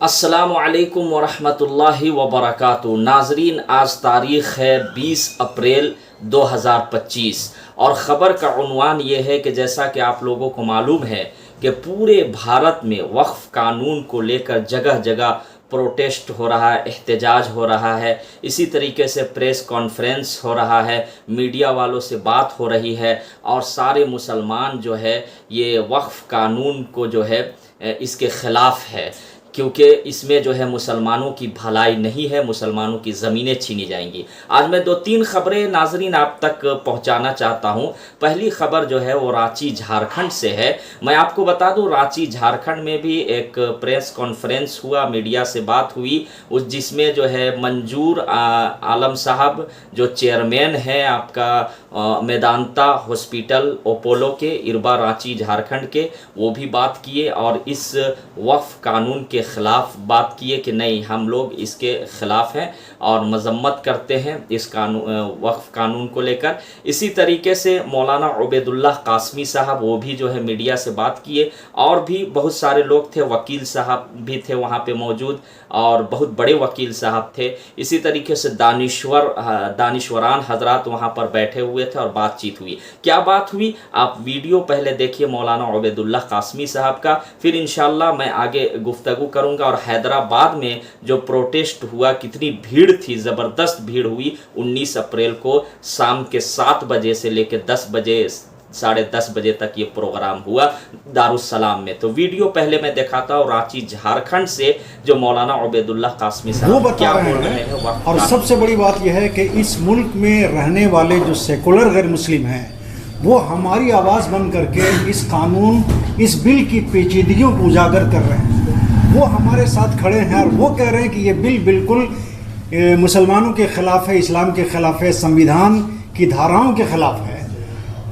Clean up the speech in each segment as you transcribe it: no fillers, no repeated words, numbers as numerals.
السلام علیکم ورحمۃ اللہ وبرکاتہ۔ ناظرین، آج تاریخ ہے 20 اپریل 2025 اور خبر کا عنوان یہ ہے کہ جیسا کہ آپ لوگوں کو معلوم ہے کہ پورے بھارت میں وقف قانون کو لے کر جگہ جگہ پروٹیسٹ ہو رہا ہے، احتجاج ہو رہا ہے، اسی طریقے سے پریس کانفرنس ہو رہا ہے، میڈیا والوں سے بات ہو رہی ہے اور سارے مسلمان جو ہے یہ وقف قانون کو جو ہے اس کے خلاف ہے، کیونکہ اس میں جو ہے مسلمانوں کی بھلائی نہیں ہے، مسلمانوں کی زمینیں چھینی جائیں گی۔ آج میں 2-3 خبریں ناظرین آپ تک پہنچانا چاہتا ہوں۔ پہلی خبر جو ہے وہ رانچی جھارکھنڈ سے ہے۔ میں آپ کو بتا دوں رانچی جھارکھنڈ میں بھی ایک پریس کانفرنس ہوا، میڈیا سے بات ہوئی، جس میں جو ہے منظور عالم صاحب جو چیئرمین ہیں آپ کا میدانتا ہاسپٹل اپولو کے اربا رانچی جھارکھنڈ کے، وہ بھی بات کیے اور اس وقف قانون کے خلاف بات کیے کہ نہیں، ہم لوگ اس کے خلاف ہیں اور مذمت کرتے ہیں اس وقف قانون کو لے کر۔ اسی طریقے سے مولانا عبید اللہ قاسمی صاحب وہ بھی جو ہے میڈیا سے بات کیے اور بھی بہت سارے لوگ تھے، وکیل صاحب بھی تھے وہاں پہ موجود اور بہت بڑے وکیل صاحب تھے۔ اسی طریقے سے دانشوران حضرات وہاں پر بیٹھے ہوئے تھے اور بات چیت ہوئی۔ کیا بات ہوئی آپ ویڈیو پہلے دیکھیے مولانا عبید اللہ قاسمی صاحب کا، پھر انشاءاللہ میں آگے گفتگو کروں گا۔ اور حیدرآباد میں جو پروٹیسٹ ہوا، کتنی بھیڑ تھی، زبردست بھیڑ ہوئی 19 اپریل کو شام کے 7 بجے سے لے کے 10 بجے 10:30 بجے تک یہ پروگرام ہوا دارالسلام میں۔ تو ویڈیو پہلے میں دکھاتا ہوں رانچی جھارکھنڈ سے جو مولانا عبید اللہ قاسمی صاحب کیا بول رہے ہیں۔ اور سب سے بڑی بات یہ ہے کہ اس ملک میں رہنے والے جو سیکولر غیر مسلم ہیں وہ ہماری آواز بن کر کے اس قانون، اس بل کی پیچیدگیوں کو اجاگر کر رہے ہیں، وہ ہمارے ساتھ کھڑے ہیں اور وہ کہہ رہے ہیں کہ یہ بل بالکل مسلمانوں کے خلاف ہے، اسلام کے خلاف ہے، سنویدھان کی دھاراؤں کے خلاف ہے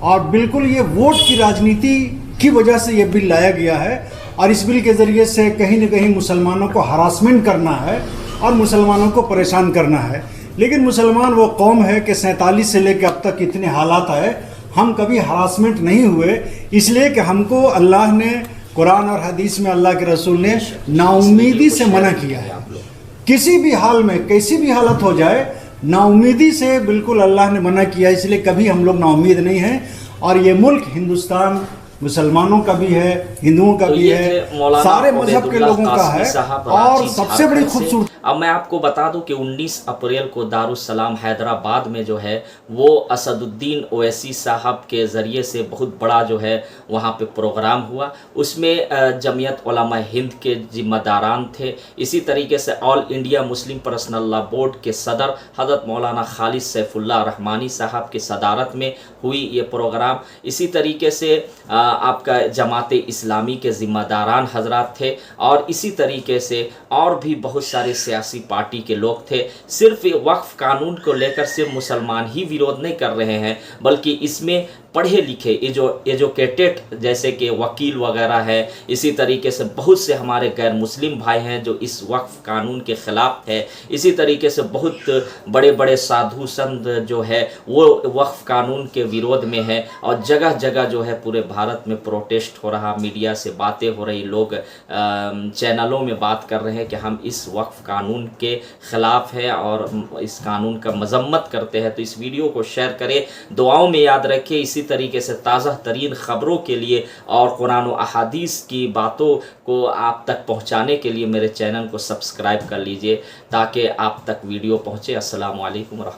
اور بالکل یہ ووٹ کی راجنیتی کی وجہ سے یہ بل لایا گیا ہے اور اس بل کے ذریعے سے کہیں نہ کہیں مسلمانوں کو ہراسمنٹ کرنا ہے اور مسلمانوں کو پریشان کرنا ہے۔ لیکن مسلمان وہ قوم ہے کہ 47 سے لے کے اب تک اتنے حالات آئے، ہم کبھی ہراسمنٹ نہیں ہوئے، اس لیے کہ ہم کو اللہ نے قرآن اور حدیث میں اللہ کے رسول نے نا امیدی سے منع کیا ہے۔ کسی بھی حال میں کیسی بھی حالت ہو جائے نا امیدی سے بالکل اللہ نے منع کیا، اس لیے کبھی ہم لوگ نا امید نہیں ہیں۔ اور یہ ملک ہندوستان مسلمانوں کا بھی ہے، ہندوؤں کا بھی ہے، سارے مذہب کے لوگوں کا ہے اور سب سے بڑی خوبصورت۔ اب میں آپ کو بتا دوں کہ 19 اپریل کو دارالسلام حیدرآباد میں جو ہے وہ اسد الدین اویسی صاحب کے ذریعے سے بہت بڑا جو ہے وہاں پہ پروگرام ہوا۔ اس میں جمعیت علماء ہند کے ذمہ داران تھے، اسی طریقے سے آل انڈیا مسلم پرسنل لا بورڈ کے صدر حضرت مولانا خالد سیف اللہ رحمانی صاحب کی صدارت میں ہوئی یہ پروگرام۔ اسی طریقے سے آپ کا جماعت اسلامی کے ذمہ داران حضرات تھے اور اسی طریقے سے اور بھی بہت سارے سیاسی پارٹی کے لوگ تھے۔ صرف وقف قانون کو لے کر صرف مسلمان ہی ویرودھ نہیں کر رہے ہیں بلکہ اس میں پڑھے لکھے ایجوکیٹڈ جیسے کہ وکیل وغیرہ ہے، اسی طریقے سے بہت سے ہمارے غیر مسلم بھائی ہیں جو اس وقف قانون کے خلاف ہے، اسی طریقے سے بہت بڑے بڑے سادھو سنت جو ہے وہ وقف قانون کے ویرودھ میں ہے اور جگہ جگہ جو ہے پورے بھارت میں پروٹیسٹ ہو رہا، میڈیا سے باتیں ہو رہی، لوگ چینلوں میں بات کر رہے ہیں کہ ہم اس وقف قانون کے خلاف ہے اور اس قانون کا مذمت کرتے ہیں۔ تو اس ویڈیو کو شیئر کریں، دعاؤں میں یاد رکھیں۔ اسی طریقے سے تازہ ترین خبروں کے لیے اور قرآن و احادیث کی باتوں کو آپ تک پہنچانے کے لیے میرے چینل کو سبسکرائب کر لیجئے تاکہ آپ تک ویڈیو پہنچے۔ السلام علیکم ورحمۃ اللہ۔